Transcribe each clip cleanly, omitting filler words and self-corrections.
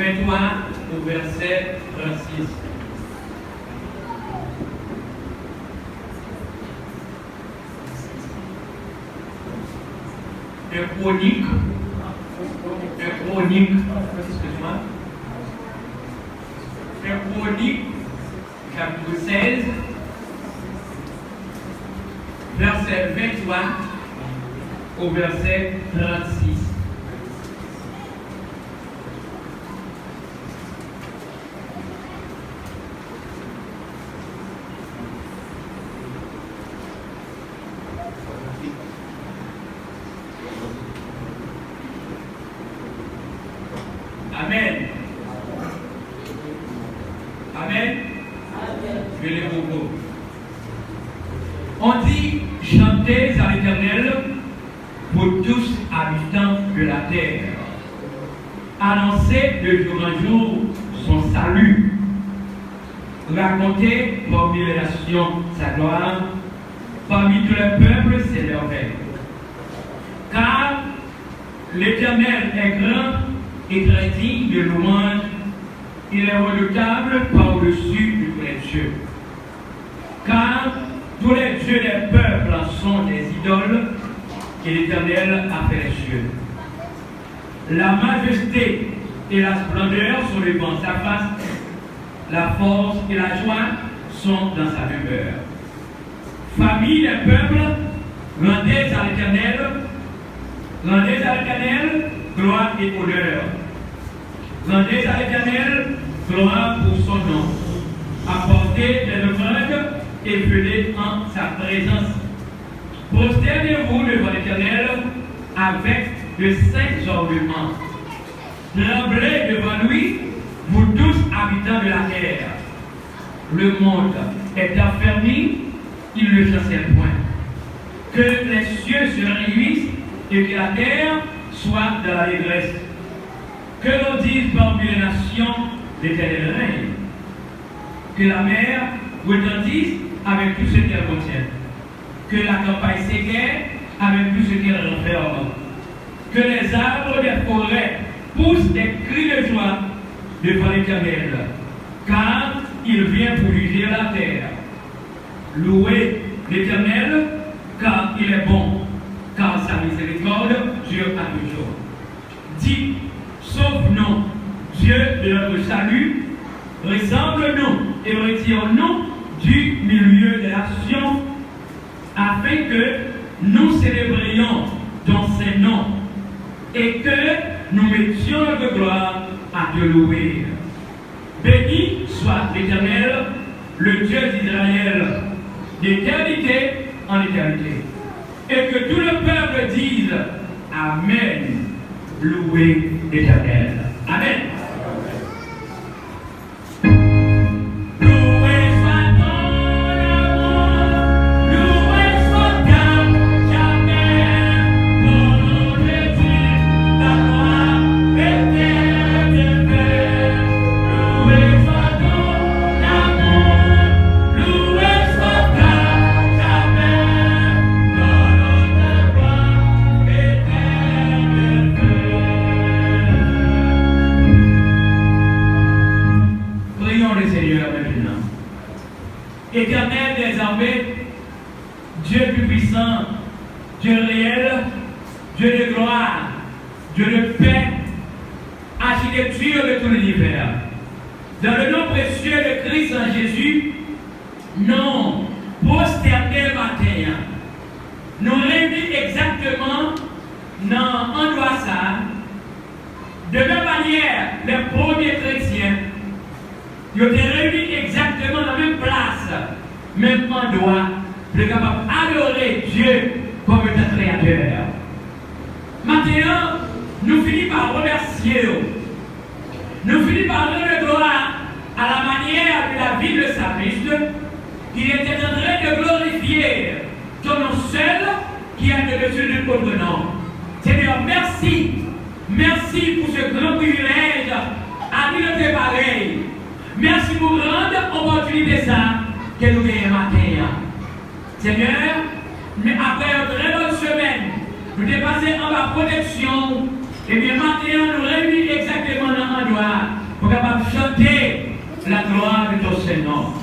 23 au verset 36. Un chronique, excuse-moi, un chronique, chapitre 16, verset 23 au verset 36. Amen. Amen. Je les propose. On dit chantez à l'Éternel pour tous habitants de la terre. Annoncez de jour en jour son salut. Racontez parmi les nations sa gloire, parmi tous les peuples ses merveilles. Car l'Éternel est grand et très digne de louange, il est redoutable par-dessus de tous les dieux. Car tous les dieux des peuples sont des idoles, et l'Éternel a fait les cieux. La majesté et la splendeur sont devant sa face, la force et la joie sont dans sa demeure. Famille des peuples, rendez à l'Éternel gloire et honneur. Rendez à l'Éternel gloire pour son nom. Apportez des offrandes et venez en sa présence. Prosternez-vous devant l'Éternel avec de saints ornements. Tremblez devant lui, vous tous habitants de la terre. Le monde est affermi, il ne chancelle point. Que les cieux se réunissent et que la terre soit dans la détresse. Que l'on dise parmi les nations, l'Éternel règne. Que la mer retentisse avec tout ce qu'elle contient. Que la campagne s'égaie avec tout ce qu'elle renferme. Que les arbres des forêts poussent des cris de joie devant l'Éternel, car il vient pour juger la terre. Louez l'Éternel, car il est bon, car sa miséricorde dure à toujours. Dites, sauve-nous, Dieu de notre salut, ressemble-nous et retire-nous du milieu des nations, afin que nous célébrions ton Saint-Nom et que nous mettions notre gloire à te louer. Béni soit l'Éternel, le Dieu d'Israël, d'éternité en éternité. Et que tout le peuple dise Amen. Louez l'Éternel. Amen. Éternel des armées, Dieu tout-puissant, Dieu réel, Dieu de gloire, Dieu de paix, architecture de tout l'univers. Dans le nom précieux de Christ en Jésus, nous prosternés matin, nous réunis exactement dans l'endroit ça. De même manière, les premiers chrétiens, ils ont été réunis exactement dans la même place, même endroit, pour être capable d'adorer Dieu comme notre Créateur. Maintenant, nous finissons par remercier. Nous finissons par rendre gloire à la manière de la vie de Saint-Christ, qui était en train de glorifier ton nom seul, qui est au-dessus de notre nom. Seigneur, merci. Merci pour ce grand privilège à nous de pareil. Merci pour grande opportunité ça que nous gagnons matin. Seigneur, mais après une très bonne semaine, nous dépassons en ma protection, et bien maintenant nous réunissons exactement dans l'endroit la gloire de ton Seigneur.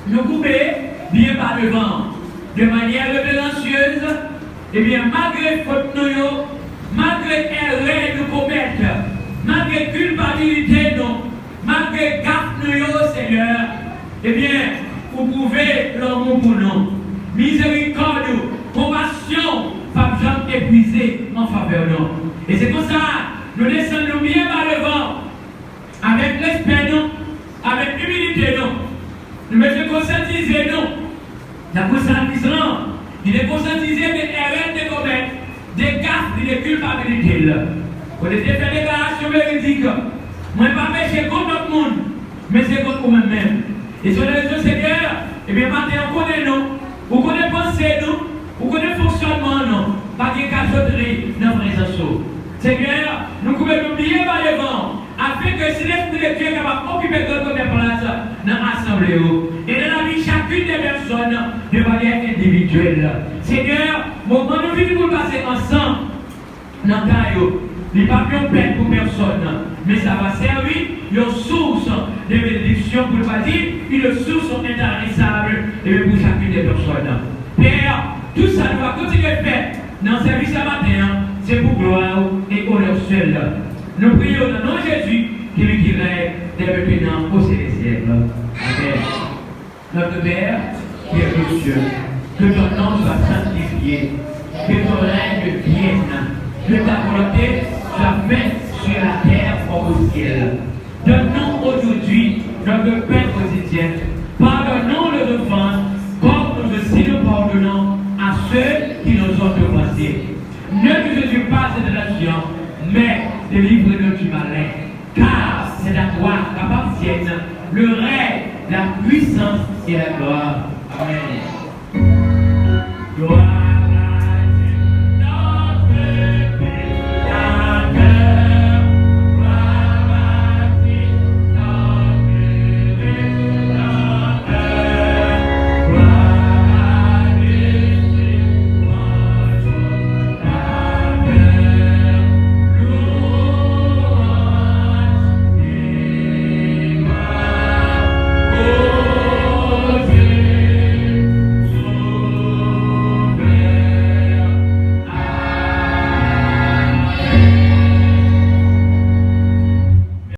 Nous couper bien par le vent, de manière revérencieuse, et bien malgré faute nous, malgré erreur nous commettre, malgré culpabilité nous, malgré gaffe nous, Seigneur, et bien, vous pouvez l'amour pour nous. Miséricorde, compassion, pas jamais épuisé en faveur de nous. Et c'est pour ça, nous descendons bien par le vent, avec respect nous, avec humilité nous. Nous mettons conscientiser nous. La conscientisation, il est conscientisé des erreurs de commettre, des gaffes, des culpabilités. Vous avez fait des déclarations véridiques. Moi, je ne vais pas pécher contre notre monde, mais c'est contre vous-même. Et sur les réseaux Seigneur, et bien maintenant, on connaît nous, on connaît pensée nous, on connaît fonctionnement nous, pas de cachotterie dans la présence. Seigneur, nous pouvons oublier par le vent, afin que si l'Esprit de Dieu est capable d'occuper notre place dans l'assemblée et dans la vie chacune des personnes de manière individuelle. Seigneur, moment nous vivons pour passer ensemble dans le caillou. Il n'y a pas de peine pour personne, mais ça va servir une source de bénédiction pour ne pas dire une source intarissable pour chacune des personnes. Père, tout ça nous va continuer à faire dans le service à matin, c'est pour gloire et honneur seul. Nous prions dans le nom de Jésus qui lui dirait dès maintenant au célestiel. Amen. Notre Père qui est aux cieux, que ton nom soit sanctifié, que ton règne vienne, que ta volonté soit faite sur la terre comme au ciel. Donne-nous aujourd'hui notre pain quotidien. Pardonne-nous nos offenses, comme nous aussi nous pardonnons à ceux qui nous ont offensés. Ne nous injure pas cette nation, mais délivre-nous du malin. Car c'est à toi qu'appartiennent le règne, la puissance et la gloire. Amen. Gloire.